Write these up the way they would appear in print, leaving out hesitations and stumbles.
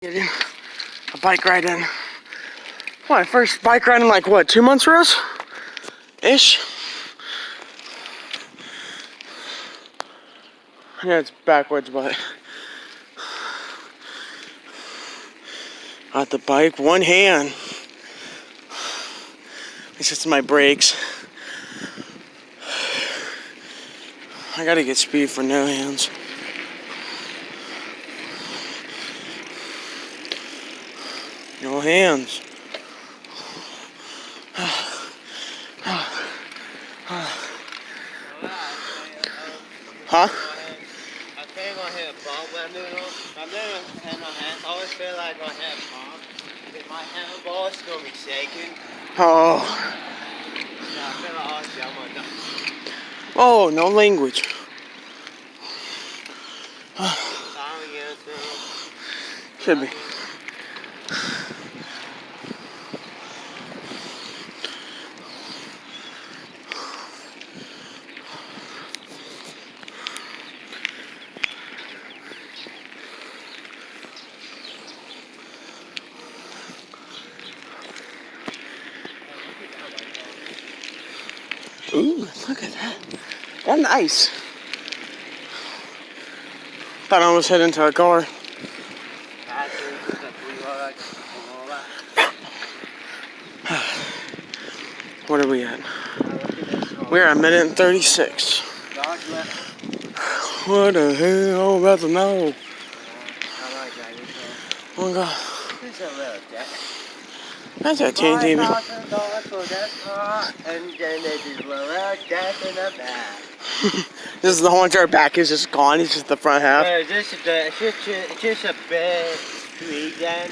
Getting a bike ride in. My first bike ride in like what, 2 months, Rose? Ish. Yeah, it's backwards, but got the bike, one hand. It's just my brakes. I gotta get speed for no hands. No hands. Huh? I think I hit a bump when I'm doing my hands. I always feel like I hit a bump. If my handball is gonna be shaking. Oh. Yeah, I feel like I'll jump on that. Oh, no language. Should be. Ooh, look at that. That's nice. Thought I almost hit into a car. What are we at? We're at 1:36. What the hell? I'm about to know. Oh God. That's a TNT. This is the whole entire back is just gone. It's just the front half. It's just a bit street then.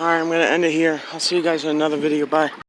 Alright, I'm going to end it here. I'll see you guys in another video. Bye.